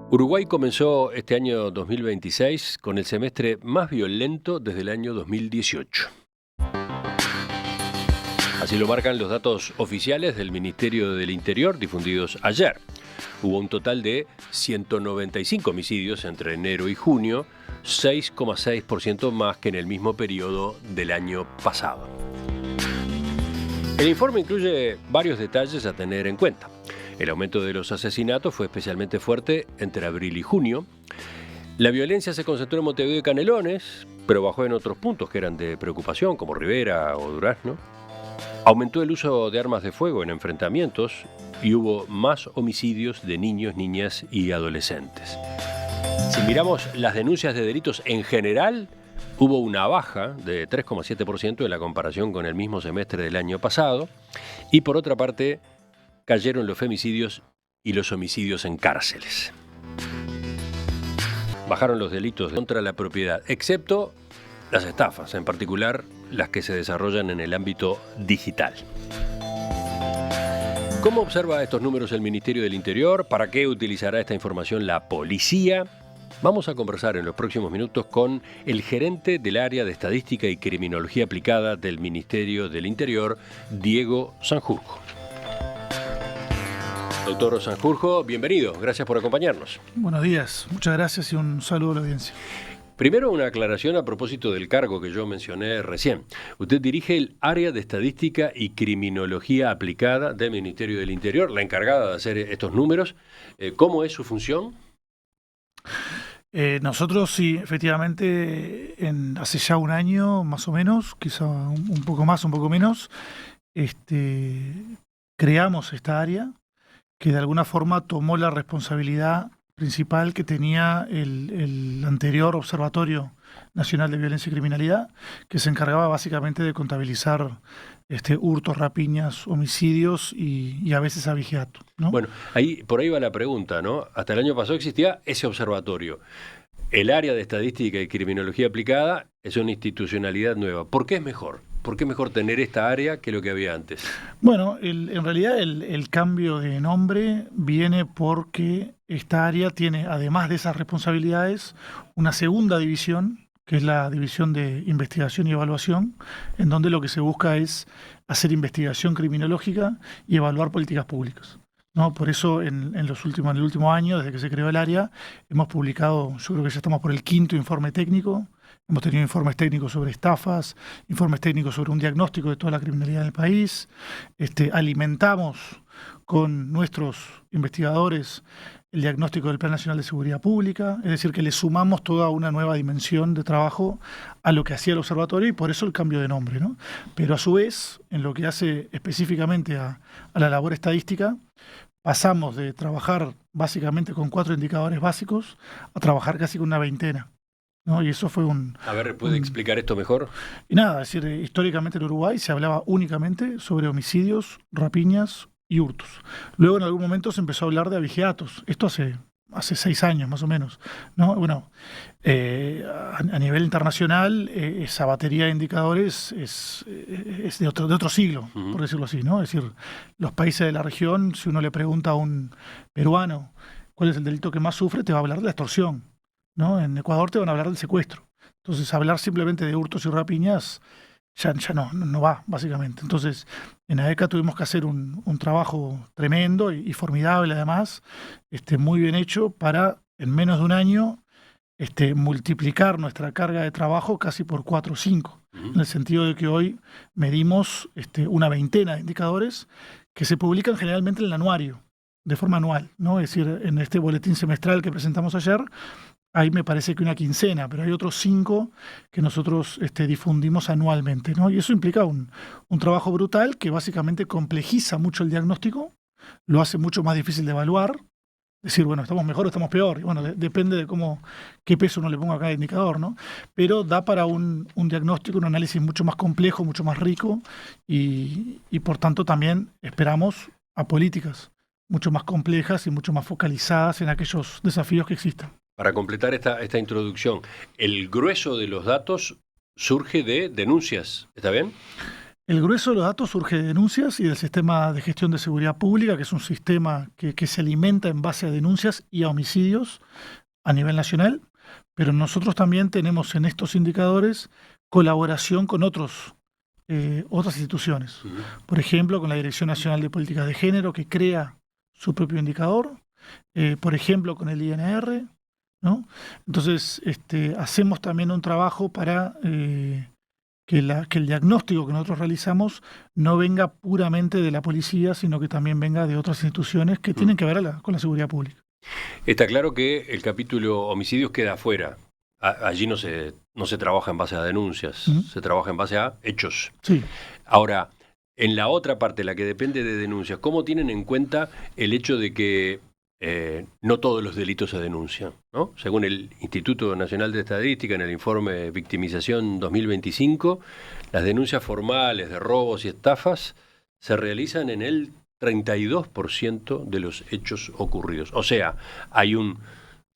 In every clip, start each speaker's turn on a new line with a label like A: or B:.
A: Uruguay comenzó este año 2026 con el semestre más violento desde el año 2018. Así lo marcan los datos oficiales del Ministerio del Interior difundidos ayer. Hubo un total de 195 homicidios entre enero y junio, 6,6% más que en el mismo periodo del año pasado. El informe incluye varios detalles a tener en cuenta. El aumento de los asesinatos fue especialmente fuerte entre abril y junio. La violencia se concentró en Montevideo y Canelones, pero bajó en otros puntos que eran de preocupación, como Rivera o Durazno. Aumentó el uso de armas de fuego en enfrentamientos y hubo más homicidios de niños, niñas y adolescentes. Si miramos las denuncias de delitos en general, hubo una baja de 3,7% en la comparación con el mismo semestre del año pasado. Y por otra parte, cayeron los femicidios y los homicidios en cárceles. Bajaron los delitos contra la propiedad, excepto las estafas, en particular las que se desarrollan en el ámbito digital. ¿Cómo observa estos números el Ministerio del Interior? ¿Para qué utilizará esta información la policía? Vamos a conversar en los próximos minutos con el gerente del área de Estadística y Criminología Aplicada del Ministerio del Interior, Diego Sanjurjo. Doctor Sanjurjo, bienvenido. Gracias por acompañarnos.
B: Buenos días. Muchas gracias y un saludo a la audiencia.
A: Primero, una aclaración a propósito del cargo que yo mencioné recién. Usted dirige el área de Estadística y Criminología Aplicada del Ministerio del Interior, la encargada de hacer estos números. ¿Cómo es su función?
B: Nosotros sí, efectivamente, hace ya un año más o menos, quizá un poco más, un poco menos, creamos esta área que de alguna forma tomó la responsabilidad principal que tenía el anterior Observatorio Nacional de Violencia y Criminalidad, que se encargaba básicamente de contabilizar hurtos, rapiñas, homicidios y a veces abigeato, ¿no?
A: Bueno, por ahí va la pregunta, ¿no? Hasta el año pasado existía ese observatorio. El área de Estadística y Criminología Aplicada es una institucionalidad nueva. ¿Por qué es mejor? ¿Por qué es mejor tener esta área que lo que había antes?
B: Bueno, en realidad el cambio de nombre viene porque esta área tiene, además de esas responsabilidades, una segunda división, que es la división de investigación y evaluación, en donde lo que se busca es hacer investigación criminológica y evaluar políticas públicas, ¿no? Por eso en el último año, desde que se creó el área, hemos publicado, yo creo que ya estamos por el 5º informe técnico. Hemos tenido informes técnicos sobre estafas, informes técnicos sobre un diagnóstico de toda la criminalidad en el país. Alimentamos con nuestros investigadores el diagnóstico del Plan Nacional de Seguridad Pública, es decir, que le sumamos toda una nueva dimensión de trabajo a lo que hacía el observatorio y por eso el cambio de nombre, ¿no? Pero a su vez, en lo que hace específicamente a la labor estadística, pasamos de trabajar básicamente con 4 indicadores básicos a trabajar casi con una veintena, ¿no? Y eso fue
A: A ver, ¿puede explicar esto mejor?
B: Y nada, es decir, históricamente en Uruguay se hablaba únicamente sobre homicidios, rapiñas y hurtos. Luego en algún momento se empezó a hablar de abigeatos. Esto hace 6 años más o menos, ¿no? Bueno, a nivel internacional esa batería de indicadores es de otro siglo, por decirlo así, ¿no? Es decir, los países de la región, si uno le pregunta a un peruano cuál es el delito que más sufre, te va a hablar de la extorsión, ¿no? En Ecuador te van a hablar del secuestro. Entonces, hablar simplemente de hurtos y rapiñas ya no va, básicamente. Entonces, en AECA tuvimos que hacer un trabajo tremendo y formidable, además, muy bien hecho, para, en menos de un año, multiplicar nuestra carga de trabajo casi por 4 o 5, en el sentido de que hoy medimos una veintena de indicadores que se publican generalmente en el anuario, de forma anual, ¿no? Es decir, en este boletín semestral que presentamos ayer, hay me parece que una quincena, pero hay otros 5 que nosotros difundimos anualmente, ¿no? Y eso implica un trabajo brutal que básicamente complejiza mucho el diagnóstico, lo hace mucho más difícil de evaluar, decir, bueno, estamos mejor o estamos peor, y bueno, depende de qué peso uno le ponga a cada indicador, ¿no? Pero da para un diagnóstico, un análisis mucho más complejo, mucho más rico, y por tanto también esperamos a políticas mucho más complejas y mucho más focalizadas en aquellos desafíos que existen.
A: Para completar esta introducción, el grueso de los datos surge de denuncias, ¿está bien?
B: El grueso de los datos surge de denuncias y del sistema de gestión de seguridad pública, que es un sistema que se alimenta en base a denuncias y a homicidios a nivel nacional, pero nosotros también tenemos en estos indicadores colaboración con otras instituciones.
A: Ujú.
B: Por ejemplo, con la Dirección Nacional de Políticas de Género, que crea su propio indicador, por ejemplo, con el INR, ¿no? Entonces, hacemos también un trabajo para que el diagnóstico que nosotros realizamos no venga puramente de la policía, sino que también venga de otras instituciones que tienen que ver con la seguridad pública.
A: Está claro que el capítulo homicidios queda afuera. Allí no se trabaja en base a denuncias,
B: ¿Mm?
A: se trabaja en base a hechos.
B: Sí.
A: Ahora, en la otra parte, la que depende de denuncias, ¿cómo tienen en cuenta el hecho de que no todos los delitos se denuncian, ¿no? Según el Instituto Nacional de Estadística, en el informe Victimización 2025, las denuncias formales de robos y estafas se realizan en el 32% de los hechos ocurridos. O sea, hay un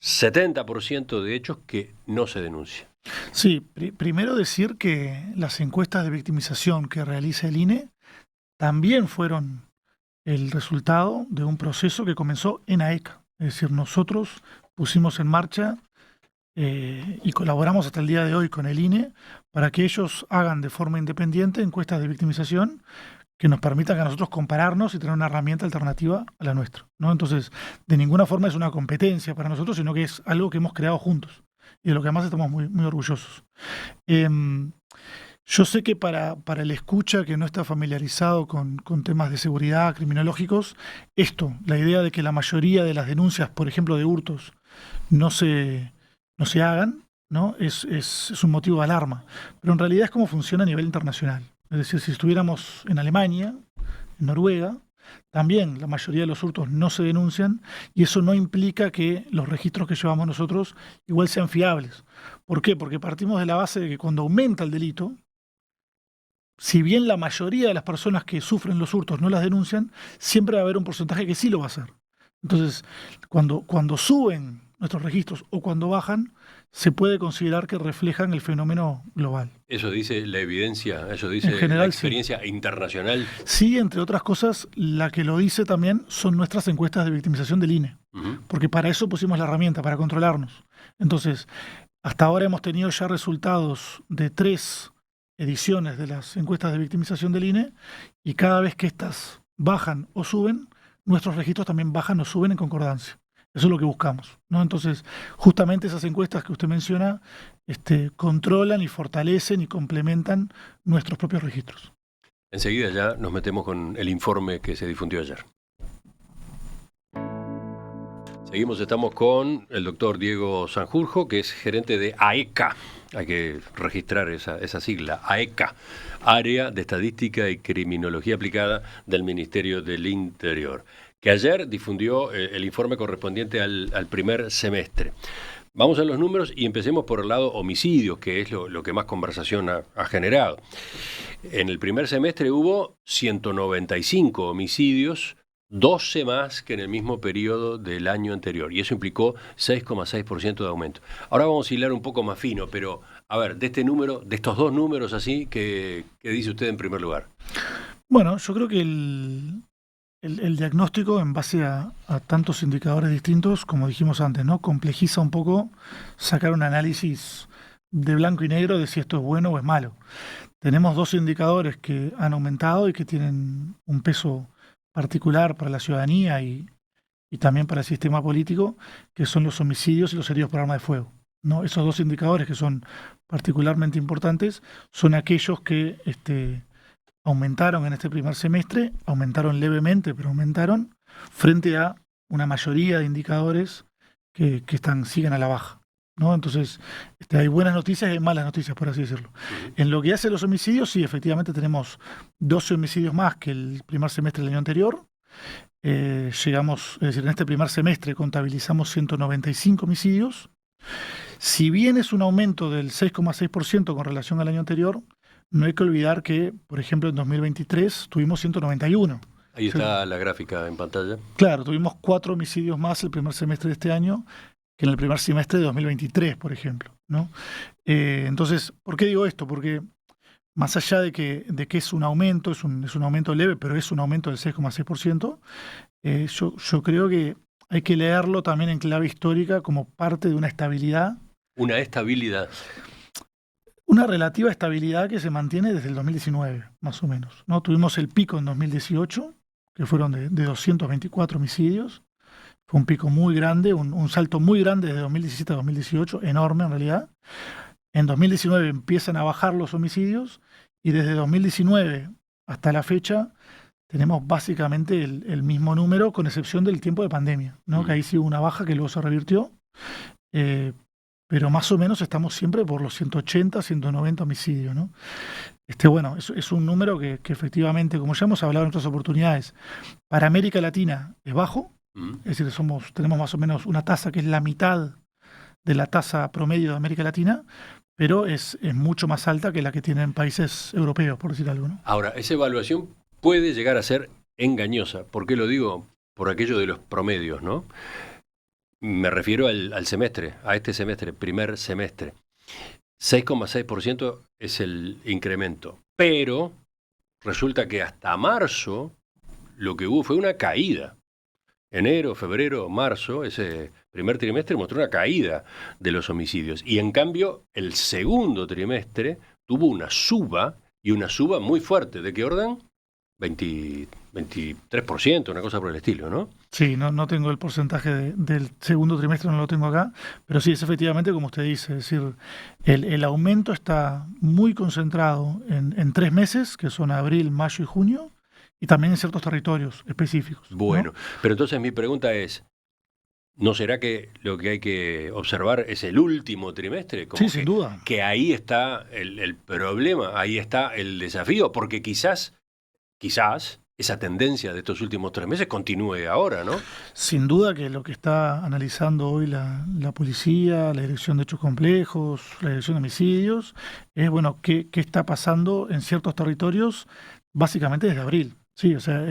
A: 70% de hechos que no se denuncian.
B: Sí, primero decir que las encuestas de victimización que realiza el INE también fueron el resultado de un proceso que comenzó en AECA. Es decir, nosotros pusimos en marcha y colaboramos hasta el día de hoy con el INE para que ellos hagan de forma independiente encuestas de victimización que nos permitan a nosotros compararnos y tener una herramienta alternativa a la nuestra, ¿no? Entonces, de ninguna forma es una competencia para nosotros, sino que es algo que hemos creado juntos y de lo que además estamos muy, muy orgullosos. Yo sé que para el escucha que no está familiarizado con temas de seguridad criminológicos, la idea de que la mayoría de las denuncias, por ejemplo, de hurtos, no se hagan, ¿no? Es un motivo de alarma. Pero en realidad es como funciona a nivel internacional. Es decir, si estuviéramos en Alemania, en Noruega, también la mayoría de los hurtos no se denuncian y eso no implica que los registros que llevamos nosotros igual sean fiables. ¿Por qué? Porque partimos de la base de que cuando aumenta el delito, si bien la mayoría de las personas que sufren los hurtos no las denuncian, siempre va a haber un porcentaje que sí lo va a hacer. Entonces, cuando suben nuestros registros o cuando bajan, se puede considerar que reflejan el fenómeno global.
A: Eso dice la evidencia, eso dice
B: En general,
A: la experiencia internacional.
B: Sí, entre otras cosas, la que lo dice también son nuestras encuestas de victimización del INE, porque para eso pusimos la herramienta, para controlarnos. Entonces, hasta ahora hemos tenido ya resultados de 3 ediciones de las encuestas de victimización del INE y cada vez que estas bajan o suben, nuestros registros también bajan o suben en concordancia. Eso es lo que buscamos, ¿no? Entonces, justamente esas encuestas que usted menciona controlan y fortalecen y complementan nuestros propios registros.
A: Enseguida ya nos metemos con el informe que se difundió ayer. Seguimos, estamos con el doctor Diego Sanjurjo, que es gerente de AECA. Hay que registrar esa sigla, AECA, Área de Estadística y Criminología Aplicada del Ministerio del Interior, que ayer difundió el informe correspondiente al primer semestre. Vamos a los números y empecemos por el lado homicidios, que es lo que más conversación ha generado. En el primer semestre hubo 195 homicidios, 12 más que en el mismo periodo del año anterior, y eso implicó 6,6% de aumento. Ahora vamos a hilar un poco más fino, pero a ver, de estos dos números así, ¿qué dice usted en primer lugar?
B: Bueno, yo creo que el diagnóstico en base a tantos indicadores distintos, como dijimos antes, ¿no? Complejiza un poco sacar un análisis de blanco y negro de si esto es bueno o es malo. Tenemos 2 indicadores que han aumentado y que tienen un peso particular para la ciudadanía y también para el sistema político, que son los homicidios y los heridos por arma de fuego, ¿no? Esos 2 indicadores que son particularmente importantes son aquellos que aumentaron en este primer semestre, aumentaron levemente, pero aumentaron frente a una mayoría de indicadores que siguen a la baja, ¿no? Entonces, hay buenas noticias y hay malas noticias, por así decirlo. En lo que hace a los homicidios, sí, efectivamente tenemos 12 homicidios más que el primer semestre del año anterior. Llegamos, es decir, en este primer semestre contabilizamos 195 homicidios. Si bien es un aumento del 6,6% con relación al año anterior, no hay que olvidar que, por ejemplo, en 2023 tuvimos 191.
A: Ahí está la gráfica en pantalla.
B: Claro, tuvimos 4 homicidios más el primer semestre de este año que en el primer semestre de 2023, por ejemplo, ¿no? Entonces, ¿por qué digo esto? Porque más allá de que es un aumento, es un aumento leve, pero es un aumento del 6,6%, yo creo que hay que leerlo también en clave histórica como parte de una estabilidad,
A: Una estabilidad.
B: una relativa estabilidad que se mantiene desde el 2019, más o menos, ¿no? Tuvimos el pico en 2018, que fueron de 224 homicidios. Fue un pico muy grande, un salto muy grande desde 2017 a 2018, enorme en realidad. En 2019 empiezan a bajar los homicidios y desde 2019 hasta la fecha tenemos básicamente el mismo número, con excepción del tiempo de pandemia, ¿no? Que ahí sí hubo una baja que luego se revirtió. Eh, pero más o menos estamos siempre por los 180, 190 homicidios, ¿no? Bueno, es un número que efectivamente, como ya hemos hablado en otras oportunidades, para América Latina es bajo, es decir, tenemos más o menos una tasa que es la mitad de la tasa promedio de América Latina, pero es mucho más alta que la que tienen países europeos, por decir algo, ¿no?
A: Ahora, esa evaluación puede llegar a ser engañosa. ¿Por qué lo digo? Por aquello de los promedios, ¿no? Me refiero al semestre, a este semestre, primer semestre. 6,6% es el incremento. Pero resulta que hasta marzo lo que hubo fue una caída. Enero, febrero, marzo, ese primer trimestre mostró una caída de los homicidios. Y en cambio, el segundo trimestre tuvo una suba, y una suba muy fuerte. ¿De qué orden? 23%, una cosa por el estilo, ¿no?
B: Sí, no tengo el porcentaje del segundo trimestre, no lo tengo acá, pero sí, es efectivamente como usted dice, es decir, el aumento está muy concentrado en 3 meses, que son abril, mayo y junio, y también en ciertos territorios específicos, ¿no?
A: Bueno, pero entonces mi pregunta es, ¿no será que lo que hay que observar es el último trimestre? Como
B: Sí, sin duda.
A: que ahí está el problema, ahí está el desafío, porque quizás esa tendencia de estos últimos 3 meses continúe ahora, ¿no?
B: Sin duda que lo que está analizando hoy la policía, la Dirección de Hechos Complejos, la Dirección de Homicidios, es, bueno, qué está pasando en ciertos territorios, básicamente desde abril. Sí, o sea,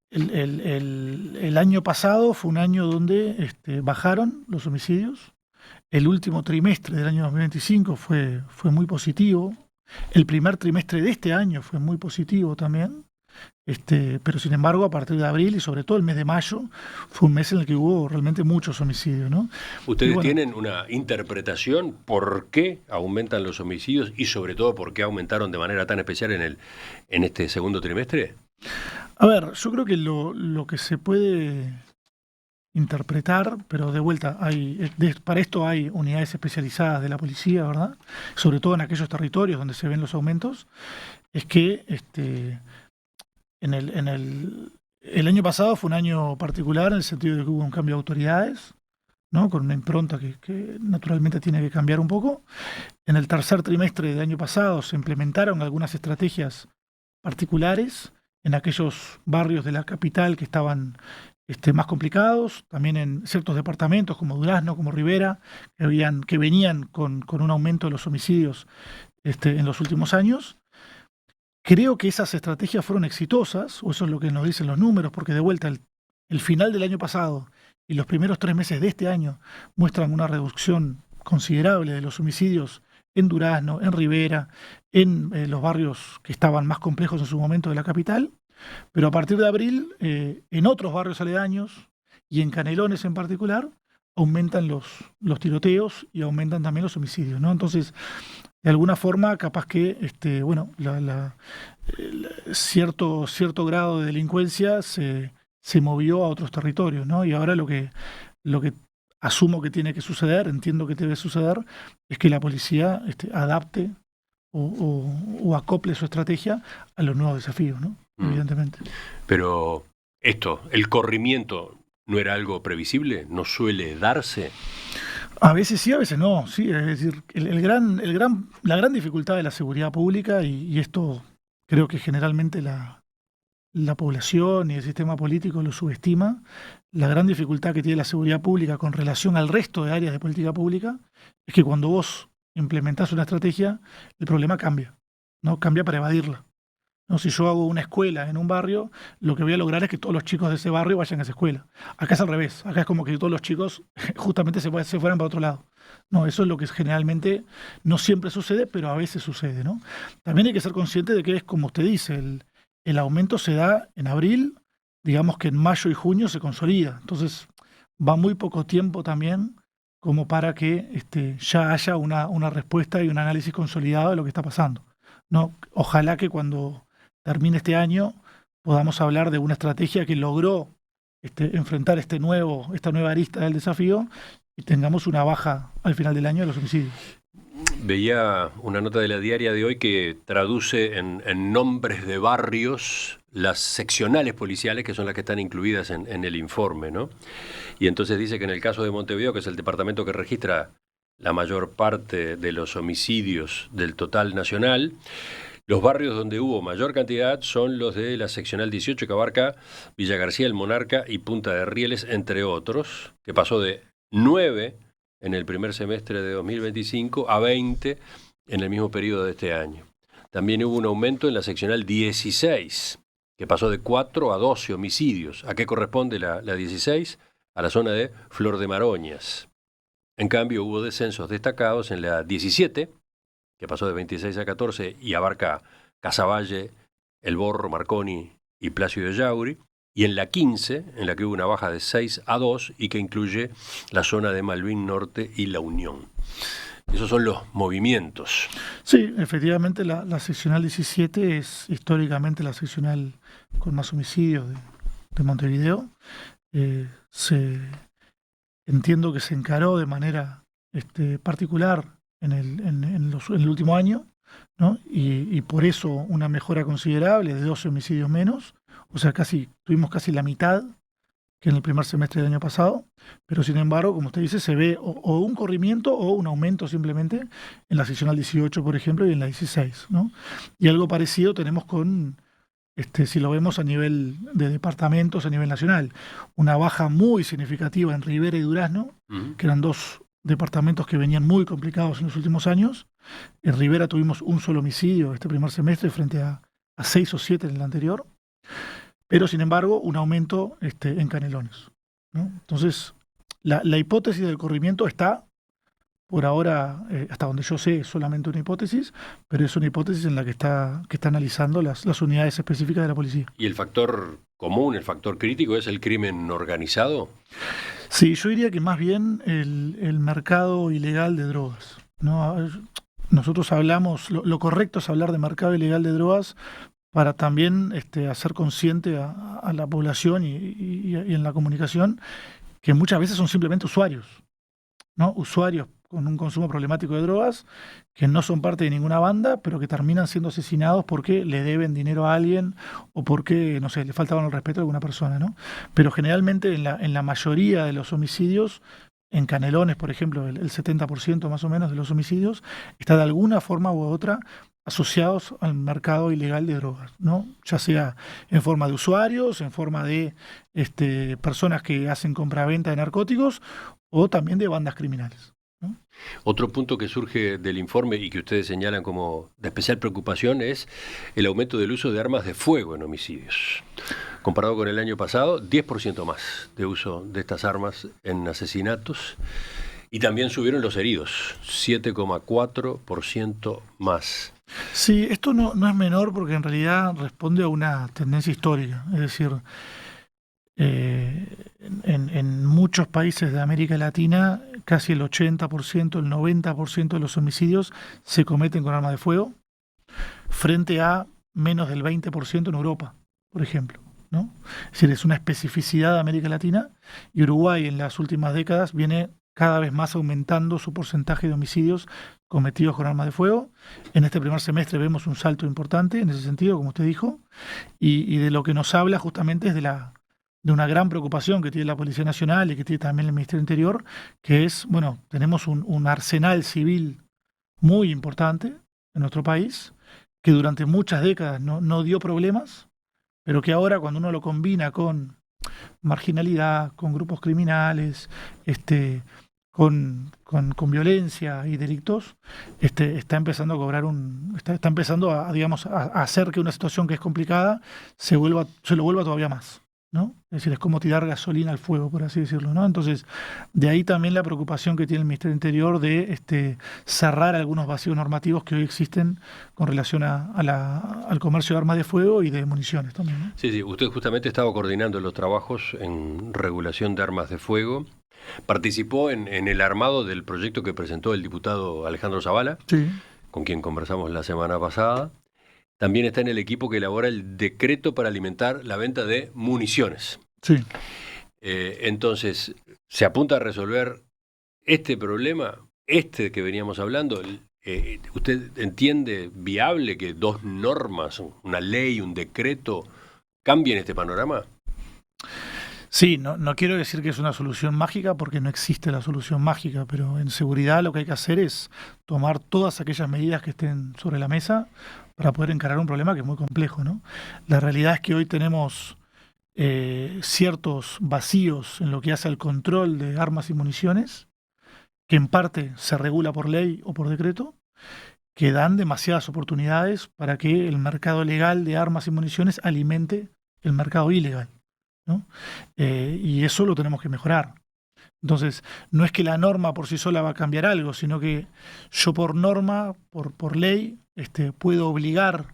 B: el año pasado fue un año donde bajaron los homicidios. El último trimestre del año 2025 fue muy positivo. El primer trimestre de este año fue muy positivo también. Pero sin embargo, a partir de abril y sobre todo el mes de mayo, fue un mes en el que hubo realmente muchos homicidios, ¿no?
A: ¿Ustedes
B: bueno,
A: tienen una interpretación por qué aumentan los homicidios y sobre todo por qué aumentaron de manera tan especial en este segundo trimestre?
B: A ver, yo creo que lo que se puede interpretar, pero de vuelta, para esto hay unidades especializadas de la policía, ¿verdad? Sobre todo en aquellos territorios donde se ven los aumentos, es que el año pasado fue un año particular en el sentido de que hubo un cambio de autoridades, ¿no? Con una impronta que naturalmente tiene que cambiar un poco. En el tercer trimestre del año pasado se implementaron algunas estrategias particulares en aquellos barrios de la capital que estaban más complicados, también en ciertos departamentos como Durazno, como Rivera, que venían con un aumento de los homicidios en los últimos años. Creo que esas estrategias fueron exitosas, o eso es lo que nos dicen los números, porque de vuelta el final del año pasado y los primeros 3 meses de este año muestran una reducción considerable de los homicidios en Durazno, en Rivera, en los barrios que estaban más complejos en su momento de la capital, pero a partir de abril, en otros barrios aledaños y en Canelones en particular, aumentan los tiroteos y aumentan también los homicidios, ¿no? Entonces, de alguna forma, capaz que cierto grado de delincuencia se movió a otros territorios, ¿no? Y ahora lo que asumo que tiene que suceder, entiendo que debe suceder, es que la policía adapte o acople su estrategia a los nuevos desafíos, ¿no? Evidentemente.
A: Pero el corrimiento, ¿no era algo previsible? ¿No suele darse?
B: A veces sí, a veces no. Sí, es decir, la gran dificultad de la seguridad pública, y esto creo que generalmente la población y el sistema político lo subestima, la gran dificultad que tiene la seguridad pública con relación al resto de áreas de política pública es que cuando vos implementás una estrategia, el problema cambia, ¿no? Cambia para evadirla. ¿No? Si yo hago una escuela en un barrio, lo que voy a lograr es que todos los chicos de ese barrio vayan a esa escuela. Acá es al revés. Acá es como que todos los chicos justamente se fueran para otro lado. No, eso es lo que generalmente no siempre sucede, pero a veces sucede, ¿no? También hay que ser consciente de que es como usted dice, el aumento se da en abril, digamos que en mayo y junio se consolida. Entonces va muy poco tiempo también como para que ya haya una respuesta y un análisis consolidado de lo que está pasando. ¿No? Ojalá que cuando termine este año podamos hablar de una estrategia que logró enfrentar esta nueva arista del desafío y tengamos una baja al final del año de los homicidios.
A: Veía una nota de la diaria de hoy que traduce en nombres de barrios las seccionales policiales, que son las que están incluidas en el informe, ¿no? Y entonces dice que en el caso de Montevideo, que es el departamento que registra la mayor parte de los homicidios del total nacional, los barrios donde hubo mayor cantidad son los de la seccional 18, que abarca Villa García, El Monarca y Punta de Rieles, entre otros, que pasó de 9 en el primer semestre de 2025 a 20 en el mismo periodo de este año. También hubo un aumento en la seccional 16, que pasó de 4 a 12 homicidios. ¿A qué corresponde la 16? A la zona de Flor de Maroñas. En cambio, hubo descensos destacados en la 17, que pasó de 26 a 14 y abarca Casaballe, El Borro, Marconi y Plácido Yauri, y en la 15, en la que hubo una baja de 6 a 2 y que incluye la zona de Malvin Norte y La Unión. Esos son los movimientos.
B: Sí, efectivamente la seccional 17 es históricamente la seccional con más homicidios de Montevideo. Entiendo que se encaró de manera particular en el último año, ¿no? Y por eso una mejora considerable de 12 homicidios menos, o sea, tuvimos casi la mitad que en el primer semestre del año pasado, pero sin embargo, como usted dice, se ve o un corrimiento o un aumento simplemente en la seccional 18, por ejemplo, y en la 16, ¿no? Y algo parecido tenemos si lo vemos a nivel de departamentos, a nivel nacional, una baja muy significativa en Rivera y Durazno, que eran dos departamentos que venían muy complicados en los últimos años. En Rivera tuvimos un solo homicidio este primer semestre frente a 6 o 7 en el anterior, pero sin embargo un aumento en Canelones, ¿no? Entonces, la hipótesis del corrimiento está, por ahora, hasta donde yo sé, es solamente una hipótesis, pero es una hipótesis en la que está analizando las unidades específicas de la policía.
A: ¿Y el factor común, el factor crítico, es el crimen organizado?
B: Sí, yo diría que más bien el mercado ilegal de drogas, ¿no? Nosotros hablamos, lo correcto es hablar de mercado ilegal de drogas para también hacer consciente a la población y en la comunicación que muchas veces son simplemente usuarios, ¿no? Usuarios con un consumo problemático de drogas que no son parte de ninguna banda, pero que terminan siendo asesinados porque le deben dinero a alguien o porque, no sé, le faltaban el respeto a alguna persona, ¿no? Pero generalmente en la mayoría de los homicidios, en Canelones, por ejemplo, el 70% más o menos de los homicidios, está de alguna forma u otra asociados al mercado ilegal de drogas, ¿no? Ya sea en forma de usuarios, en forma de personas que hacen compraventa de narcóticos o también de bandas criminales, ¿no?
A: Otro punto que surge del informe y que ustedes señalan como de especial preocupación es el aumento del uso de armas de fuego en homicidios. Comparado con el año pasado, 10% más de uso de estas armas en asesinatos. Y también subieron los heridos, 7,4% más.
B: Sí, esto no es menor porque en realidad responde a una tendencia histórica. Es decir, en muchos países de América Latina, casi el 80%, el 90% de los homicidios se cometen con armas de fuego, frente a menos del 20% en Europa, por ejemplo, ¿no? Es decir, es una especificidad de América Latina, y Uruguay en las últimas décadas viene cada vez más aumentando su porcentaje de homicidios cometidos con armas de fuego. En este primer semestre vemos un salto importante en ese sentido, como usted dijo, y de lo que nos habla justamente es de una gran preocupación que tiene la Policía Nacional y que tiene también el Ministerio del Interior, que es, bueno, tenemos un arsenal civil muy importante en nuestro país, que durante muchas décadas no dio problemas, pero que ahora cuando uno lo combina con marginalidad, con grupos criminales, con violencia y delitos, está empezando a cobrar está empezando digamos, a hacer que una situación que es complicada se lo vuelva todavía más. ¿no? Es decir, es como tirar gasolina al fuego, por así decirlo, ¿no? Entonces, de ahí también la preocupación que tiene el Ministerio del Interior de cerrar algunos vacíos normativos que hoy existen con relación al comercio de armas de fuego y de municiones también, ¿no?
A: Sí, sí, usted justamente estaba coordinando los trabajos en regulación de armas de fuego. Participó en el armado del proyecto que presentó el diputado Alejandro Zavala,
B: Sí,
A: con quien conversamos la semana pasada. También está en el equipo que elabora el decreto para alimentar la venta de municiones.
B: sí.
A: Entonces, se apunta a resolver este problema, este que veníamos hablando. ¿Usted entiende viable que dos normas, una ley, un decreto, cambien este panorama?
B: Sí, no quiero decir que es una solución mágica porque no existe la solución mágica, pero en seguridad lo que hay que hacer es tomar todas aquellas medidas que estén sobre la mesa para poder encarar un problema que es muy complejo, ¿no? La realidad es que hoy tenemos ciertos vacíos en lo que hace al control de armas y municiones, que en parte se regula por ley o por decreto, que dan demasiadas oportunidades para que el mercado legal de armas y municiones alimente el mercado ilegal, ¿no? Y eso lo tenemos que mejorar. Entonces, no es que la norma por sí sola va a cambiar algo, sino que yo por norma, por ley, puedo obligar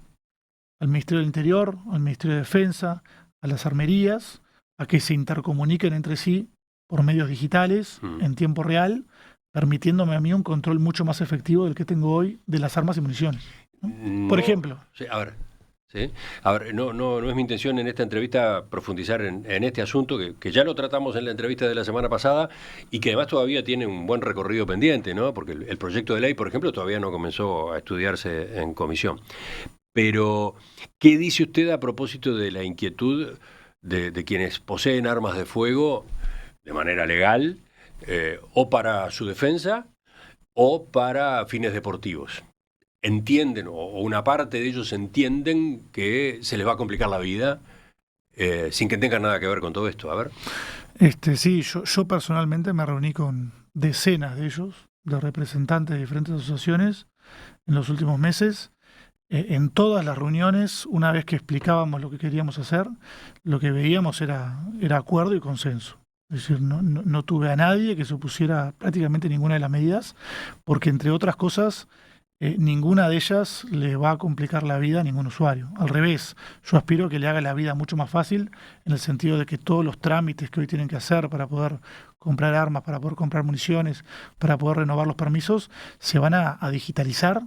B: al Ministerio del Interior, al Ministerio de Defensa, a las armerías, a que se intercomuniquen entre sí por medios digitales, en tiempo real, permitiéndome a mí un control mucho más efectivo del que tengo hoy de las armas y municiones, ¿no? Por ejemplo.
A: Sí, a ver. ¿Sí? A ver, no es mi intención en esta entrevista profundizar en este asunto que ya lo tratamos en la entrevista de la semana pasada y que además todavía tiene un buen recorrido pendiente, ¿no? Porque el proyecto de ley, por ejemplo, todavía no comenzó a estudiarse en comisión. Pero, ¿qué dice usted a propósito de la inquietud de quienes poseen armas de fuego de manera legal, o para su defensa o para fines deportivos? Entienden, o una parte de ellos entienden que se les va a complicar la vida sin que tengan nada que ver con todo esto. A ver.
B: Sí, yo personalmente me reuní con decenas de ellos, de representantes de diferentes asociaciones en los últimos meses. En todas las reuniones, una vez que explicábamos lo que queríamos hacer, lo que veíamos era acuerdo y consenso. Es decir, no tuve a nadie que se opusiera a prácticamente ninguna de las medidas, porque entre otras cosas, ninguna de ellas le va a complicar la vida a ningún usuario. Al revés, yo aspiro a que le haga la vida mucho más fácil, en el sentido de que todos los trámites que hoy tienen que hacer para poder comprar armas, para poder comprar municiones, para poder renovar los permisos, se van a digitalizar,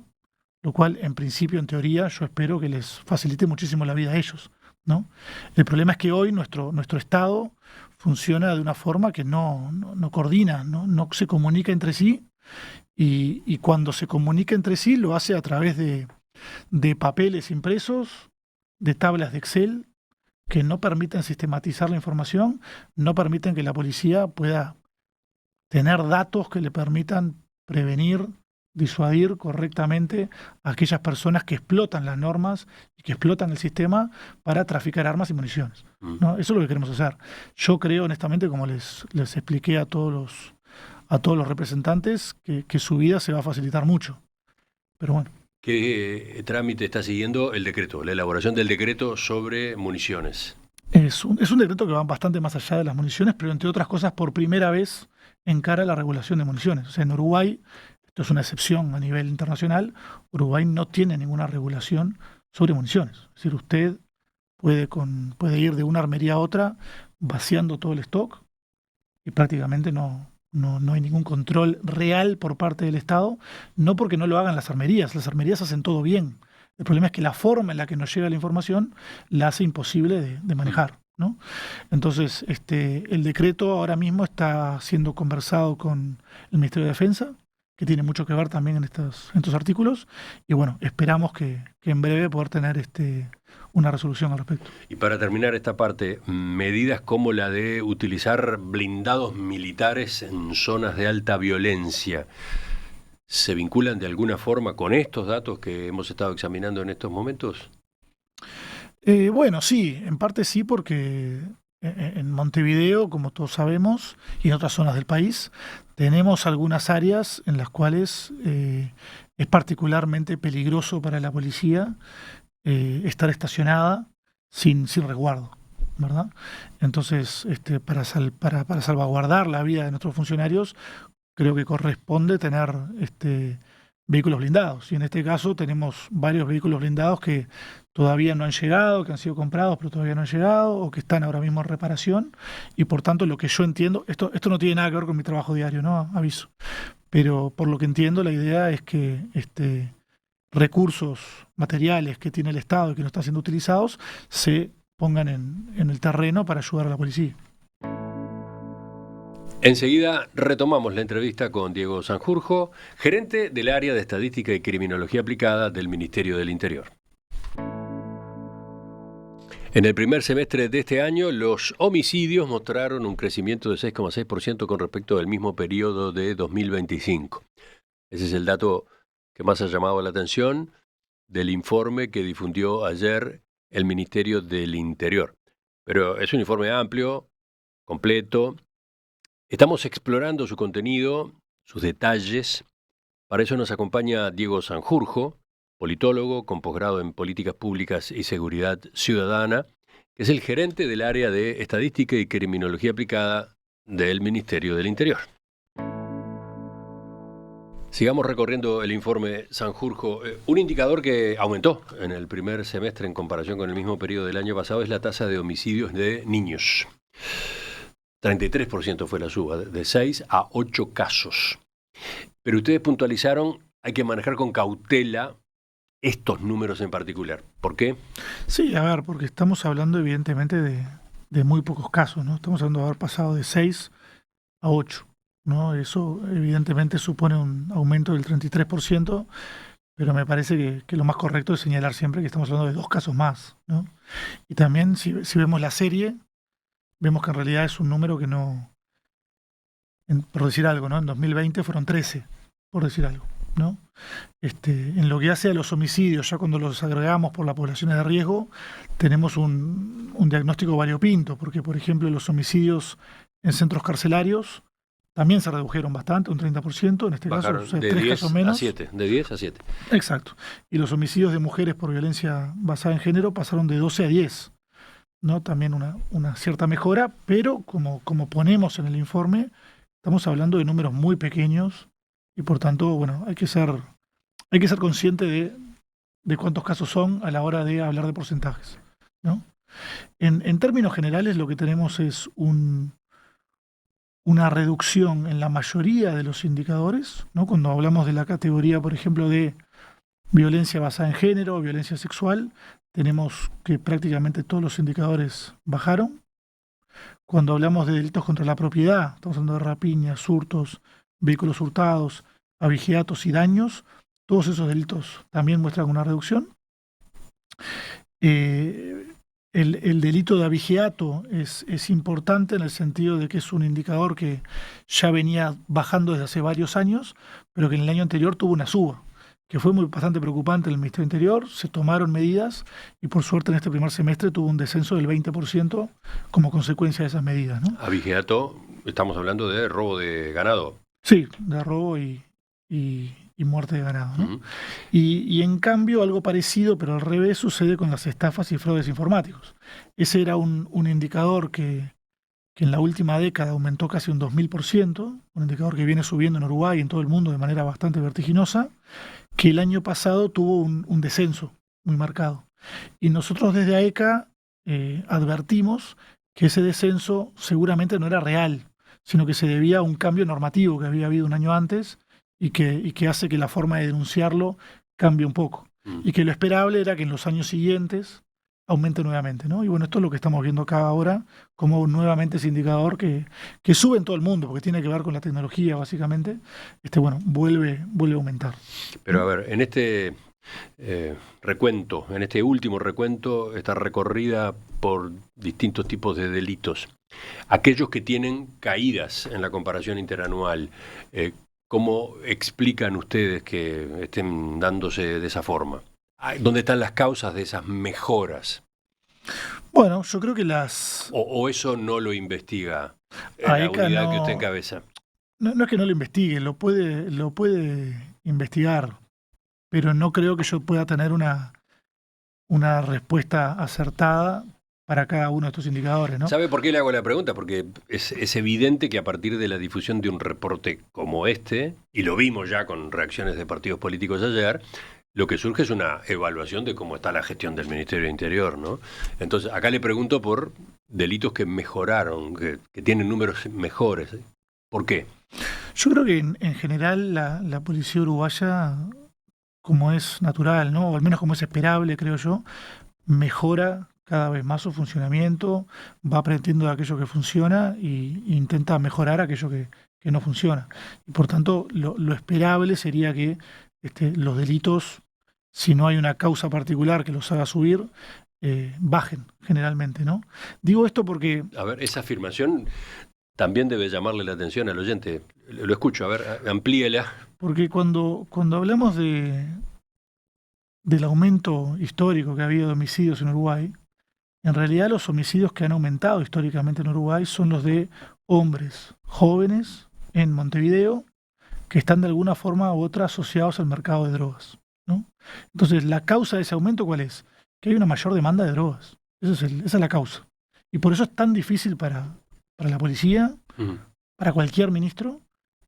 B: lo cual en principio, en teoría, yo espero que les facilite muchísimo la vida a ellos, ¿no? El problema es que hoy nuestro Estado funciona de una forma que no coordina, no se comunica entre sí, y cuando se comunica entre sí lo hace a través de papeles impresos, de tablas de Excel, que no permiten sistematizar la información, no permiten que la policía pueda tener datos que le permitan prevenir, disuadir correctamente a aquellas personas que explotan las normas y que explotan el sistema para traficar armas y municiones, ¿no? Eso es lo que queremos hacer. Yo creo, honestamente, como les expliqué a todos los representantes, que su vida se va a facilitar mucho. Pero bueno.
A: ¿Qué trámite está siguiendo el decreto, la elaboración del decreto sobre municiones?
B: Es un decreto que va bastante más allá de las municiones, pero entre otras cosas, por primera vez encara la regulación de municiones. O sea, en Uruguay, esto es una excepción a nivel internacional, Uruguay no tiene ninguna regulación sobre municiones. Es decir, usted puede ir de una armería a otra vaciando todo el stock y prácticamente no hay ningún control real por parte del Estado, no porque no lo hagan las armerías hacen todo bien. El problema es que la forma en la que nos llega la información la hace imposible de manejar, ¿no? Entonces, el decreto ahora mismo está siendo conversado con el Ministerio de Defensa, que tiene mucho que ver también en estos artículos, y bueno, esperamos que en breve poder tener una resolución al respecto.
A: Y para terminar esta parte, medidas como la de utilizar blindados militares en zonas de alta violencia, ¿se vinculan de alguna forma con estos datos que hemos estado examinando en estos momentos?
B: Bueno, sí, en parte sí, porque en Montevideo, como todos sabemos, y en otras zonas del país, tenemos algunas áreas en las cuales es particularmente peligroso para la policía estar estacionada sin resguardo, ¿verdad? Entonces, para salvaguardar la vida de nuestros funcionarios, creo que corresponde tener vehículos blindados. Y en este caso tenemos varios vehículos blindados que todavía no han llegado, que han sido comprados pero todavía no han llegado, o que están ahora mismo en reparación. Y por tanto, lo que yo entiendo, esto no tiene nada que ver con mi trabajo diario, ¿no? Aviso. Pero por lo que entiendo, la idea es que recursos materiales que tiene el Estado y que no están siendo utilizados se pongan en el terreno para ayudar a la policía.
A: Enseguida retomamos la entrevista con Diego Sanjurjo, gerente del área de Estadística y Criminología Aplicada del Ministerio del Interior. En el primer semestre de este año, los homicidios mostraron un crecimiento de 6,6% con respecto del mismo periodo de 2025. Ese es el dato que más ha llamado la atención del informe que difundió ayer el Ministerio del Interior. Pero es un informe amplio, completo. Estamos explorando su contenido, sus detalles. Para eso nos acompaña Diego Sanjurjo, politólogo con posgrado en Políticas Públicas y Seguridad Ciudadana, que es el gerente del área de Estadística y Criminología Aplicada del Ministerio del Interior. Sigamos recorriendo el informe Sanjurjo. Un indicador que aumentó en el primer semestre en comparación con el mismo periodo del año pasado es la tasa de homicidios de niños. 33% fue la suba, de 6 a 8 casos. Pero ustedes puntualizaron, hay que manejar con cautela estos números en particular. ¿Por qué?
B: Sí, a ver, porque estamos hablando evidentemente de muy pocos casos, ¿no? Estamos hablando de haber pasado de 6 a 8, ¿no? Eso evidentemente supone un aumento del 33%, pero me parece que lo más correcto es señalar siempre que estamos hablando de 2 casos más, ¿no? Y también si vemos la serie, vemos que en realidad es un número que no, por decir algo, ¿no? En 2020 fueron 13, por decir algo, ¿no? En lo que hace a los homicidios, ya cuando los agregamos por las poblaciones de riesgo, tenemos un diagnóstico variopinto, porque por ejemplo los homicidios en centros carcelarios también se redujeron bastante, un 30%, en este
A: bajaron
B: caso, o sea,
A: de
B: 3
A: 10
B: casos menos.
A: A 7, de 10 a 7.
B: Exacto. Y los homicidios de mujeres por violencia basada en género pasaron de 12 a 10, ¿no? También una cierta mejora, pero como ponemos en el informe, estamos hablando de números muy pequeños y por tanto, bueno, hay que ser consciente de cuántos casos son a la hora de hablar de porcentajes, ¿no? En términos generales lo que tenemos es una reducción en la mayoría de los indicadores, ¿no? Cuando hablamos de la categoría, por ejemplo, de violencia basada en género o violencia sexual, tenemos que prácticamente todos los indicadores bajaron. Cuando hablamos de delitos contra la propiedad, estamos hablando de rapiñas, hurtos, vehículos hurtados, abigeatos y daños, todos esos delitos también muestran una reducción. El delito de abigeato es importante en el sentido de que es un indicador que ya venía bajando desde hace varios años, pero que en el año anterior tuvo una suba, que fue bastante preocupante en el Ministerio del Interior. Se tomaron medidas y por suerte en este primer semestre tuvo un descenso del 20% como consecuencia de esas medidas, ¿no?
A: Abigeato, estamos hablando de robo de ganado.
B: Sí, de robo y muerte de ganado, ¿no? Uh-huh. Y en cambio algo parecido, pero al revés, sucede con las estafas y fraudes informáticos. Ese era un indicador que en la última década aumentó casi un 2000%, un indicador que viene subiendo en Uruguay y en todo el mundo de manera bastante vertiginosa, que el año pasado tuvo un descenso muy marcado. Y nosotros desde AECA advertimos que ese descenso seguramente no era real, sino que se debía a un cambio normativo que había habido un año antes y que hace que la forma de denunciarlo cambie un poco. Y que lo esperable era que en los años siguientes aumente nuevamente, ¿no? Y bueno, esto es lo que estamos viendo acá ahora, como nuevamente ese indicador que sube en todo el mundo, porque tiene que ver con la tecnología, básicamente, bueno, vuelve a aumentar.
A: Pero a ver, en este recuento, en este último recuento, está recorrida por distintos tipos de delitos. Aquellos que tienen caídas en la comparación interanual, ¿cómo explican ustedes que estén dándose de esa forma? ¿Dónde están las causas de esas mejoras?
B: Bueno, yo creo que
A: ¿O eso no lo investiga la unidad que usted encabeza?
B: No es que no lo investigue, lo puede investigar, pero no creo que yo pueda tener una respuesta acertada para cada uno de estos indicadores, ¿no?
A: ¿Sabe por qué le hago la pregunta? Porque es evidente que a partir de la difusión de un reporte como este, y lo vimos ya con reacciones de partidos políticos ayer, lo que surge es una evaluación de cómo está la gestión del Ministerio del Interior, ¿no? Entonces, acá le pregunto por delitos que mejoraron, que tienen números mejores. ¿Por qué?
B: Yo creo que en general la policía uruguaya, como es natural, ¿no? O al menos como es esperable, creo yo, mejora cada vez más su funcionamiento, va aprendiendo de aquello que funciona e intenta mejorar aquello que no funciona. Y por tanto, lo esperable sería que los delitos, si no hay una causa particular que los haga subir, bajen generalmente, ¿no? Digo esto porque,
A: A ver, esa afirmación también debe llamarle la atención al oyente. Lo escucho, a ver, amplíela.
B: porque cuando hablamos del aumento histórico que ha habido de homicidios en Uruguay, en realidad los homicidios que han aumentado históricamente en Uruguay son los de hombres jóvenes en Montevideo que están de alguna forma u otra asociados al mercado de drogas, ¿no? Entonces, la causa de ese aumento, ¿cuál es? Que hay una mayor demanda de drogas. Esa es la causa. Y por eso es tan difícil para la policía, para cualquier ministro,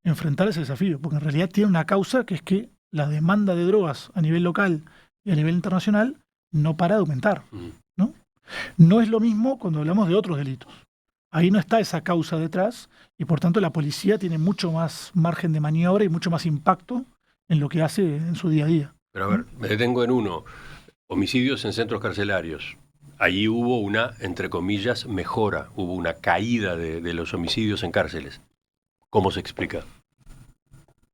B: enfrentar ese desafío, porque en realidad tiene una causa que es que la demanda de drogas a nivel local y a nivel internacional no para de aumentar, ¿no? No es lo mismo cuando hablamos de otros delitos. Ahí no está esa causa detrás y por tanto la policía tiene mucho más margen de maniobra y mucho más impacto en lo que hace en su día a día.
A: Pero a ver, me detengo en uno. Homicidios en centros carcelarios. Allí hubo una, entre comillas, mejora, hubo una caída de los homicidios en cárceles. ¿Cómo se explica?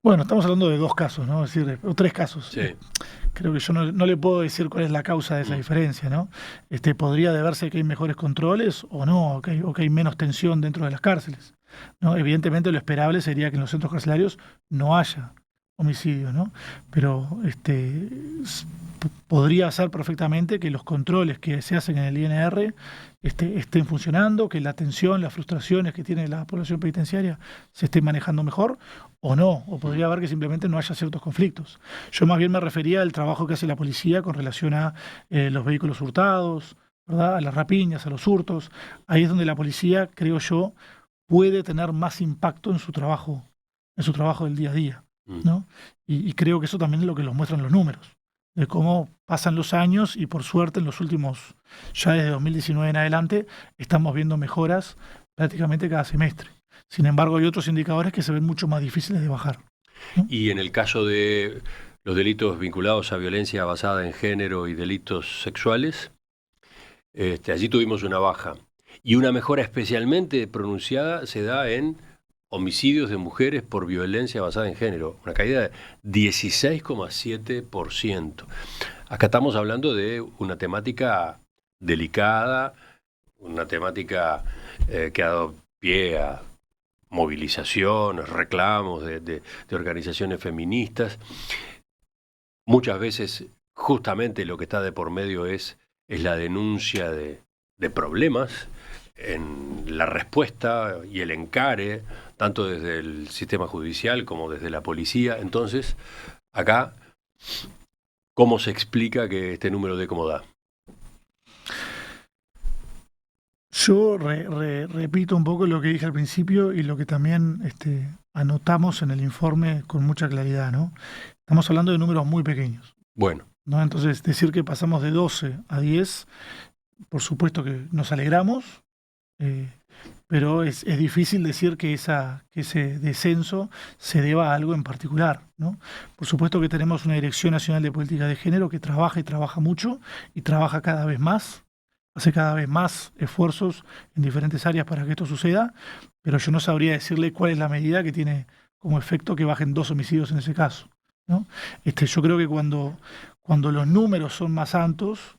B: Bueno, estamos hablando de dos casos, ¿no? Es decir, o tres casos.
A: Sí.
B: Creo que yo no le puedo decir cuál es la causa de esa diferencia, ¿no? Podría deberse que hay mejores controles o no, o que hay menos tensión dentro de las cárceles, ¿no? Evidentemente lo esperable sería que en los centros carcelarios no haya homicidios, ¿no? Pero podría ser perfectamente que los controles que se hacen en el INR estén funcionando, que la tensión, las frustraciones que tiene la población penitenciaria se estén manejando mejor, o no, o podría haber que simplemente no haya ciertos conflictos. Yo más bien me refería al trabajo que hace la policía con relación a los vehículos hurtados, ¿verdad? A las rapiñas, a los hurtos. Ahí es donde la policía, creo yo, puede tener más impacto en su trabajo del día a día, ¿no? Y creo que eso también es lo que los muestran los números, de cómo pasan los años y por suerte en los últimos, ya desde 2019 en adelante, estamos viendo mejoras prácticamente cada semestre. Sin embargo, hay otros indicadores que se ven mucho más difíciles de bajar, ¿no?
A: Y en el caso de los delitos vinculados a violencia basada en género y delitos sexuales, allí tuvimos una baja. Y una mejora especialmente pronunciada se da en homicidios de mujeres por violencia basada en género, una caída de 16,7%. Acá estamos hablando de una temática delicada, una temática que ha dado pie a movilizaciones, reclamos de organizaciones feministas. Muchas veces justamente lo que está de por medio es la denuncia de problemas en la respuesta y el encare, tanto desde el sistema judicial como desde la policía. Entonces, acá, ¿cómo se explica que este número dé como da?
B: Yo repito un poco lo que dije al principio y lo que también anotamos en el informe con mucha claridad, ¿no? Estamos hablando de números muy pequeños,
A: Bueno,
B: ¿no? Entonces, decir que pasamos de 12 a 10, por supuesto que nos alegramos, pero es difícil decir que ese descenso se deba a algo en particular, ¿no? Por supuesto que tenemos una Dirección Nacional de Política de Género que trabaja y trabaja mucho y trabaja cada vez más, hace cada vez más esfuerzos en diferentes áreas para que esto suceda, pero yo no sabría decirle cuál es la medida que tiene como efecto que bajen 2 homicidios en ese caso, ¿no? Yo creo que cuando los números son más altos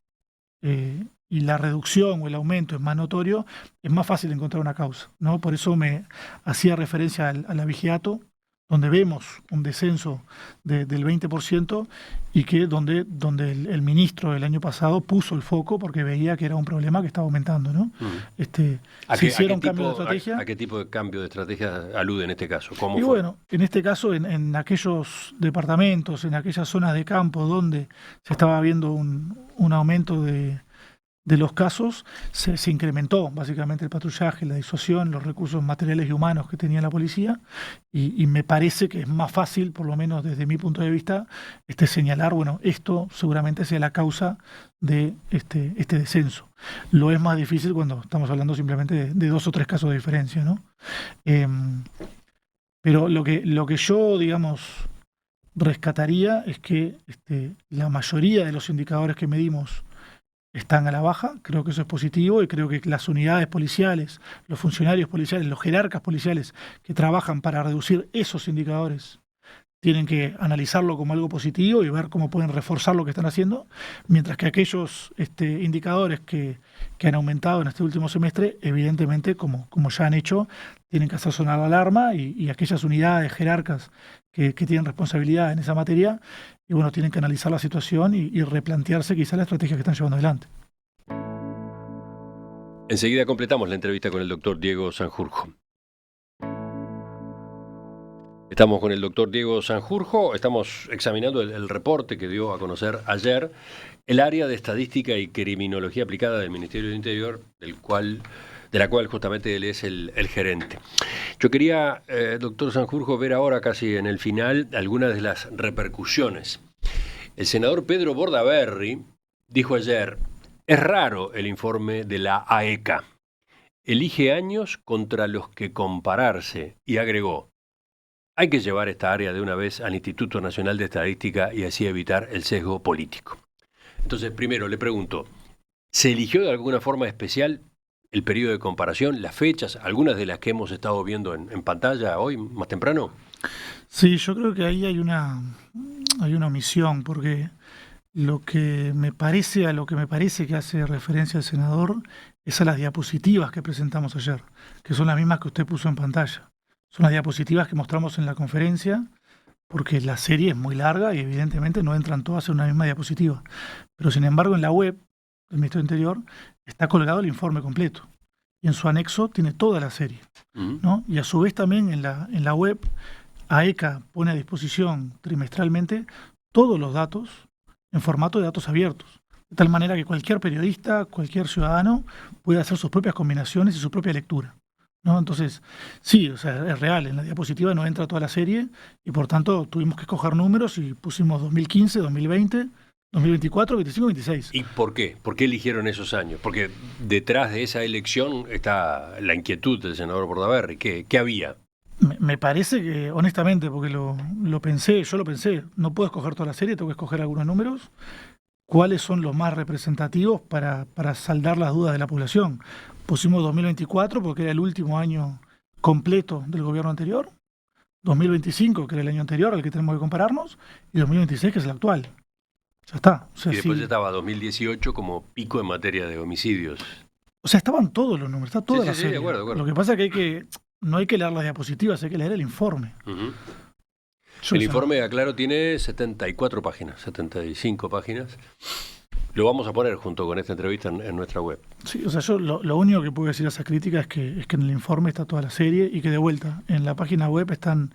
B: y la reducción o el aumento es más notorio, es más fácil encontrar una causa, ¿no? Por eso me hacía referencia al abigeato, donde vemos un descenso del 20% y que donde el ministro el año pasado puso el foco porque veía que era un problema que estaba aumentando, ¿no? Se hicieron cambios de estrategia.
A: ¿A qué tipo de cambio de estrategia alude en este caso? ¿Cómo
B: Y
A: fue?
B: bueno, en este caso, en aquellos departamentos, en aquellas zonas de campo donde se estaba viendo un aumento de de los casos se incrementó básicamente el patrullaje, la disuasión, los recursos materiales y humanos que tenía la policía, y me parece que es más fácil, por lo menos desde mi punto de vista, señalar, bueno, esto seguramente sea la causa de este descenso. Lo es más difícil cuando estamos hablando simplemente de 2 o 3 casos de diferencia, ¿no? Pero lo que yo, digamos, rescataría es que la mayoría de los indicadores que medimos están a la baja. Creo que eso es positivo, y creo que las unidades policiales, los funcionarios policiales, los jerarcas policiales que trabajan para reducir esos indicadores tienen que analizarlo como algo positivo y ver cómo pueden reforzar lo que están haciendo, mientras que aquellos indicadores que han aumentado en este último semestre, evidentemente, como ya han hecho, tienen que hacer sonar la alarma, y aquellas unidades jerarcas que tienen responsabilidad en esa materia, y bueno, tienen que analizar la situación y replantearse quizá la estrategia que están llevando adelante.
A: Enseguida completamos la entrevista con el doctor Diego Sanjurjo. Estamos con el doctor Diego Sanjurjo, estamos examinando el reporte que dio a conocer ayer el área de estadística y criminología aplicada del Ministerio del Interior, de la cual justamente él es el gerente. Yo quería, doctor Sanjurjo, ver ahora casi en el final algunas de las repercusiones. El senador Pedro Bordaberry dijo ayer: es raro el informe de la AECA, elige años contra los que compararse, y agregó: hay que llevar esta área de una vez al Instituto Nacional de Estadística y así evitar el sesgo político. Entonces, primero le pregunto, ¿se eligió de alguna forma especial el periodo de comparación, las fechas, algunas de las que hemos estado viendo en pantalla hoy, más temprano?
B: Sí, yo creo que ahí hay una omisión, porque a lo que me parece que hace referencia el senador es a las diapositivas que presentamos ayer, que son las mismas que usted puso en pantalla. Son las diapositivas que mostramos en la conferencia, porque la serie es muy larga y evidentemente no entran todas en una misma diapositiva. Pero sin embargo, en la web del Ministerio del Interior está colgado el informe completo, y en su anexo tiene toda la serie, ¿no? Y a su vez también en la web AECA pone a disposición trimestralmente todos los datos en formato de datos abiertos, de tal manera que cualquier periodista, cualquier ciudadano puede hacer sus propias combinaciones y su propia lectura, ¿no? Entonces, sí, o sea, es real, en la diapositiva no entra toda la serie, y por tanto tuvimos que escoger números y pusimos 2015, 2020, 2024, 25, 26.
A: ¿Y por qué? ¿Por qué eligieron esos años? Porque detrás de esa elección está la inquietud del senador Bordaberry. ¿Qué había?
B: Me parece que, honestamente, porque yo lo pensé, no puedo escoger toda la serie, tengo que escoger algunos números. ¿Cuáles son los más representativos para saldar las dudas de la población? Pusimos 2024 porque era el último año completo del gobierno anterior, 2025, que era el año anterior al que tenemos que compararnos, y 2026, que es el actual. Ya está. O sea,
A: y después
B: sí,
A: estaba 2018 como pico en materia de homicidios.
B: o sea, estaban todos los números, está toda la serie.
A: De acuerdo.
B: Lo que pasa es que no hay que leer las diapositivas, hay que leer el informe.
A: Uh-huh. El informe, aclaro, tiene 74 páginas, 75 páginas. Lo vamos a poner junto con esta entrevista en nuestra web.
B: Sí, o sea, yo lo único que puedo decir a esa crítica es que en el informe está toda la serie, y que de vuelta en la página web están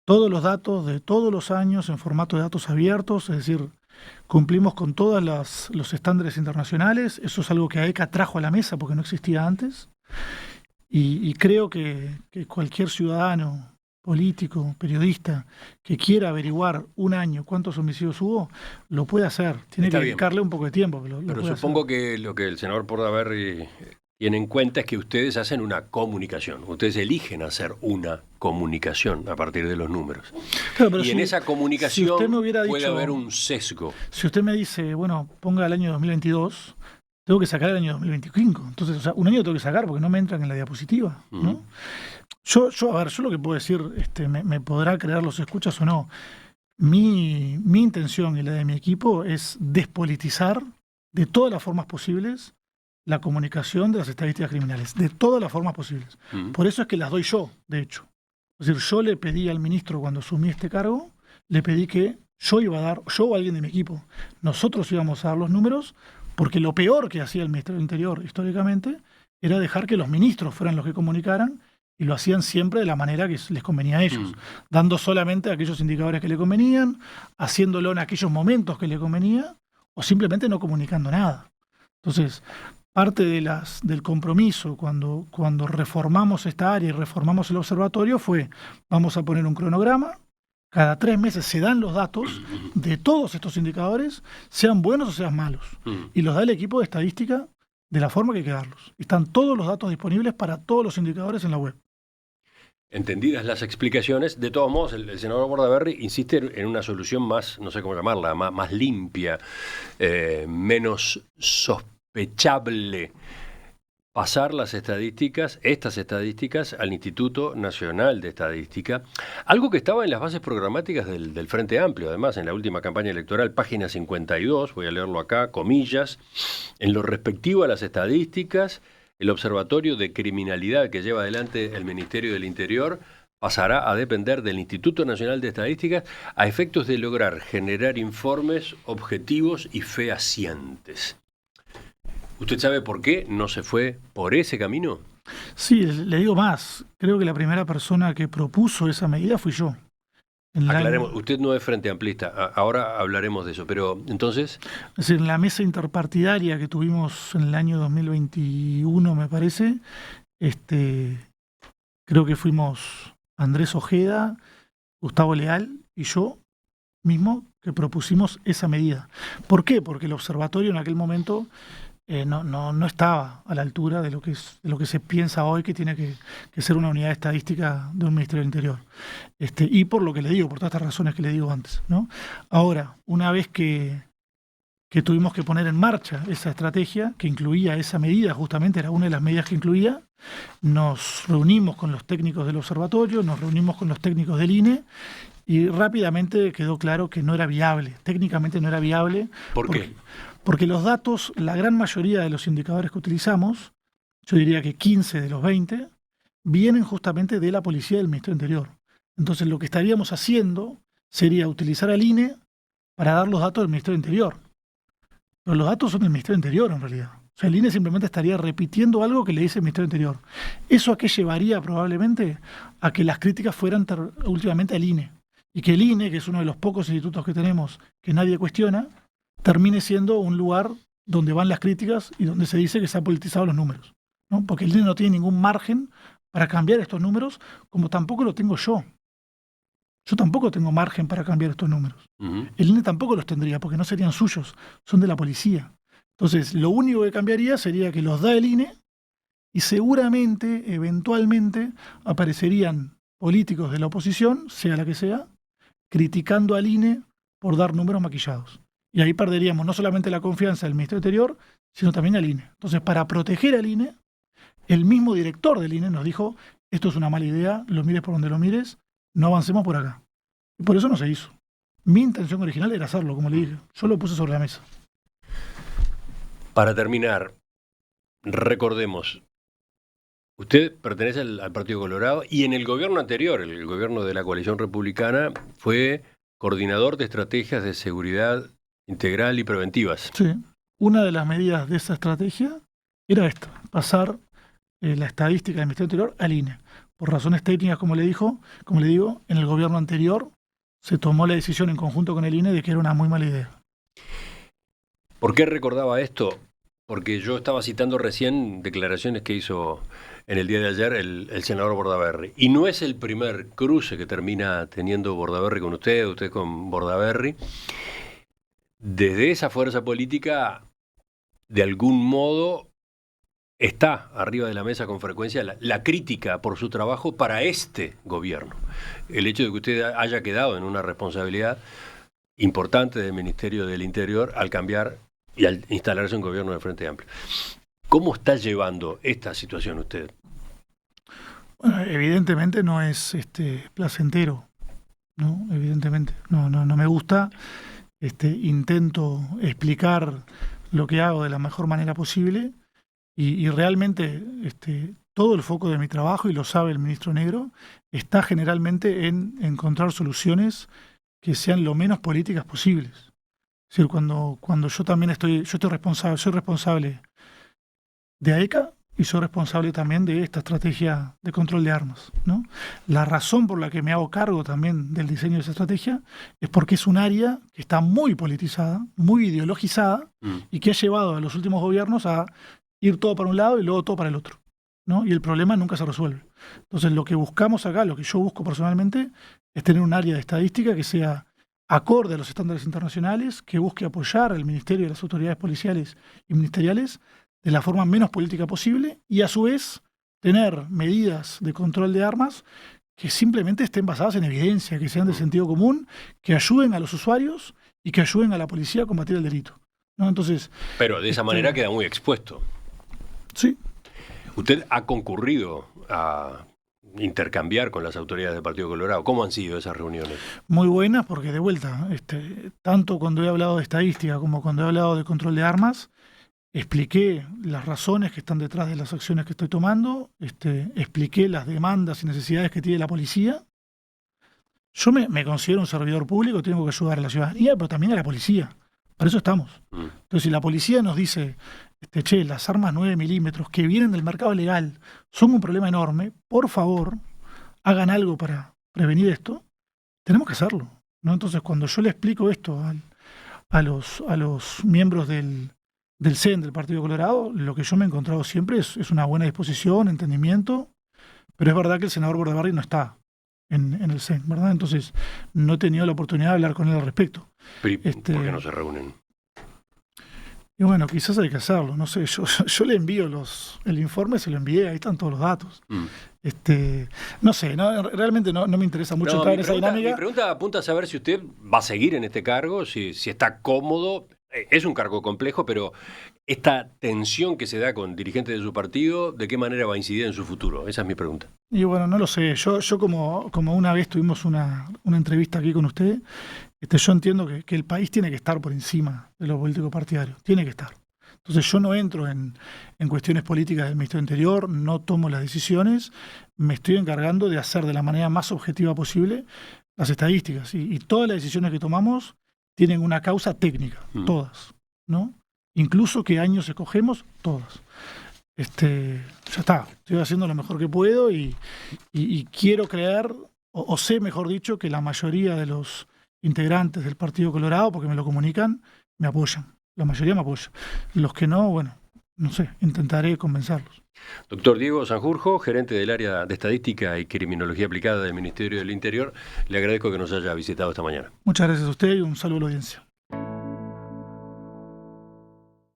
B: todos los datos de todos los años en formato de datos abiertos, es decir, cumplimos con todos los estándares internacionales. Eso es algo que AECA trajo a la mesa porque no existía antes, y creo que cualquier ciudadano, político, periodista, que quiera averiguar un año cuántos homicidios hubo, lo puede hacer. Tiene que dedicarle un poco de tiempo.
A: Pero supongo que lo que el senador Bordaberry tiene en cuenta es que ustedes hacen una comunicación. Ustedes eligen hacer una comunicación a partir de los números. Claro, pero en esa comunicación puede haber un sesgo.
B: Si usted me dice, bueno, ponga el año 2022, tengo que sacar el año 2025. Entonces, o sea, un año tengo que sacar porque no me entran en la diapositiva, ¿no? Yo lo que puedo decir, me podrá creer los escuchas o no. Mi intención y la de mi equipo es despolitizar de todas las formas posibles la comunicación de las estadísticas criminales, de todas las formas posibles. Por eso es que las doy yo, de hecho. Es decir, yo le pedí al ministro, cuando asumí este cargo, le pedí que yo o alguien de mi equipo, nosotros íbamos a dar los números, porque lo peor que hacía el Ministerio del Interior históricamente era dejar que los ministros fueran los que comunicaran, y lo hacían siempre de la manera que les convenía a ellos, dando solamente aquellos indicadores que le convenían, haciéndolo en aquellos momentos que le convenía, o simplemente no comunicando nada. Entonces, parte del compromiso cuando reformamos esta área y reformamos el observatorio fue, vamos a poner un cronograma, cada 3 meses se dan los datos de todos estos indicadores, sean buenos o sean malos, y los da el equipo de estadística de la forma que hay que darlos. Están todos los datos disponibles para todos los indicadores en la web.
A: Entendidas las explicaciones, de todos modos, el senador Bordaberry insiste en una solución más, no sé cómo llamarla, más limpia, menos sospechable. Pasar estas estadísticas, al Instituto Nacional de Estadística, algo que estaba en las bases programáticas del Frente Amplio, además, en la última campaña electoral, página 52, voy a leerlo acá, comillas, en lo respectivo a las estadísticas, el Observatorio de Criminalidad que lleva adelante el Ministerio del Interior pasará a depender del Instituto Nacional de Estadística a efectos de lograr generar informes objetivos y fehacientes. ¿Usted sabe por qué no se fue por ese camino?
B: Sí, le digo más. Creo que la primera persona que propuso esa medida fui yo.
A: Aclaremos, usted no es frente amplista, ahora hablaremos de eso, pero entonces...
B: Es decir, en la mesa interpartidaria que tuvimos en el año 2021, me parece, creo que fuimos Andrés Ojeda, Gustavo Leal y yo mismo que propusimos esa medida. ¿Por qué? Porque el observatorio en aquel momento no estaba a la altura de lo que se piensa hoy que tiene que ser una unidad estadística de un Ministerio del Interior. Y por lo que le digo, por todas estas razones que le digo antes, ¿no? Ahora, una vez que tuvimos que poner en marcha esa estrategia, que incluía esa medida, justamente era una de las medidas que incluía, nos reunimos con los técnicos del observatorio, nos reunimos con los técnicos del INE, y rápidamente quedó claro que no era viable, técnicamente no era viable.
A: ¿Por qué?
B: Porque los datos, la gran mayoría de los indicadores que utilizamos, yo diría que 15 de los 20, vienen justamente de la policía del Ministerio del Interior. Entonces lo que estaríamos haciendo sería utilizar al INE para dar los datos del Ministerio del Interior. Pero los datos son del Ministerio del Interior en realidad. O sea, el INE simplemente estaría repitiendo algo que le dice el Ministerio del Interior. ¿Eso a qué llevaría probablemente? A que las críticas fueran últimamente al INE. Y que el INE, que es uno de los pocos institutos que tenemos que nadie cuestiona, termine siendo un lugar donde van las críticas y donde se dice que se han politizado los números, ¿no? Porque el INE no tiene ningún margen para cambiar estos números, como tampoco lo tengo yo. Yo tampoco tengo margen para cambiar estos números. El INE tampoco los tendría, porque no serían suyos, son de la policía. Entonces, lo único que cambiaría sería que los da el INE y seguramente, eventualmente, aparecerían políticos de la oposición, sea la que sea, criticando al INE por dar números maquillados. Y ahí perderíamos no solamente la confianza del Ministerio del Interior, sino también al INE. Entonces, para proteger al INE, el mismo director del INE nos dijo, esto es una mala idea, lo mires por donde lo mires, no avancemos por acá. Y por eso no se hizo. Mi intención original era hacerlo, como le dije. Yo lo puse sobre la mesa.
A: Para terminar, recordemos, usted pertenece al Partido Colorado y en el gobierno anterior, el gobierno de la coalición republicana, fue coordinador de estrategias de seguridad integral y preventivas.
B: Sí. Una de las medidas de esa estrategia era esta, pasar la estadística del Ministerio del Interior al INE. Por razones técnicas, como le digo, en el gobierno anterior se tomó la decisión en conjunto con el INE de que era una muy mala idea.
A: ¿Por qué recordaba esto? Porque yo estaba citando recién declaraciones que hizo en el día de ayer el senador Bordaberry. Y no es el primer cruce que termina teniendo Bordaberry con usted con Bordaberry. Desde esa fuerza política, de algún modo, está arriba de la mesa con frecuencia la crítica por su trabajo para este gobierno. El hecho de que usted haya quedado en una responsabilidad importante del Ministerio del Interior al cambiar y al instalarse un gobierno de Frente Amplio. ¿Cómo está llevando esta situación usted?
B: Bueno, evidentemente no es placentero, ¿no? Evidentemente. No me gusta. Intento explicar lo que hago de la mejor manera posible y realmente todo el foco de mi trabajo, y lo sabe el ministro Negro, está generalmente en encontrar soluciones que sean lo menos políticas posibles. Es decir, cuando yo también soy responsable de AECA, y soy responsable también de esta estrategia de control de armas, ¿no? La razón por la que me hago cargo también del diseño de esa estrategia es porque es un área que está muy politizada, muy ideologizada y que ha llevado a los últimos gobiernos a ir todo para un lado y luego todo para el otro, ¿no? Y el problema nunca se resuelve. Entonces, lo que buscamos acá, lo que yo busco personalmente, es tener un área de estadística que sea acorde a los estándares internacionales, que busque apoyar al Ministerio y a las autoridades policiales y ministeriales de la forma menos política posible y a su vez tener medidas de control de armas que simplemente estén basadas en evidencia, que sean de sentido común, que ayuden a los usuarios y que ayuden a la policía a combatir el delito, ¿no? Entonces,
A: pero de esa manera queda muy expuesto.
B: Sí.
A: ¿Usted ha concurrido a intercambiar con las autoridades del Partido Colorado? ¿Cómo han sido esas reuniones?
B: Muy buenas, porque de vuelta, tanto cuando he hablado de estadística como cuando he hablado de control de armas, expliqué las razones que están detrás de las acciones que estoy tomando, expliqué las demandas y necesidades que tiene la policía. Yo me considero un servidor público, tengo que ayudar a la ciudadanía, pero también a la policía. Para eso estamos. Entonces, si la policía nos dice, che, las armas 9 milímetros que vienen del mercado legal son un problema enorme, por favor, hagan algo para prevenir esto, tenemos que hacerlo, ¿no? Entonces, cuando yo le explico esto a los miembros del CEN, del Partido Colorado, lo que yo me he encontrado siempre es una buena disposición, entendimiento, pero es verdad que el senador Bordaberry no está en el CEN, ¿verdad? Entonces, no he tenido la oportunidad de hablar con él al respecto.
A: ¿Por qué no se reúnen?
B: Y bueno, quizás hay que hacerlo, no sé, yo le envío el informe, se lo envié, ahí están todos los datos. No sé, realmente no me interesa mucho entrar en esa dinámica.
A: Mi pregunta apunta a saber si usted va a seguir en este cargo, si está cómodo. Es un cargo complejo, pero esta tensión que se da con dirigentes de su partido, ¿de qué manera va a incidir en su futuro? Esa es mi pregunta.
B: Y bueno, no lo sé. Yo como una vez tuvimos una entrevista aquí con usted, yo entiendo que el país tiene que estar por encima de lo político partidario. Tiene que estar. Entonces yo no entro en cuestiones políticas del Ministerio del Interior, no tomo las decisiones, me estoy encargando de hacer de la manera más objetiva posible las estadísticas. Y todas las decisiones que tomamos tienen una causa técnica, todas, ¿no? Incluso qué años escogemos, todas. Ya está, estoy haciendo lo mejor que puedo y quiero creer, o sé, mejor dicho, que la mayoría de los integrantes del Partido Colorado, porque me lo comunican, me apoyan. La mayoría me apoya. Los que no, bueno, no sé, intentaré convencerlos.
A: Doctor Diego Sanjurjo, gerente del área de Estadística y Criminología Aplicada del Ministerio del Interior, le agradezco que nos haya visitado esta mañana.
B: Muchas gracias a usted y un saludo a la audiencia.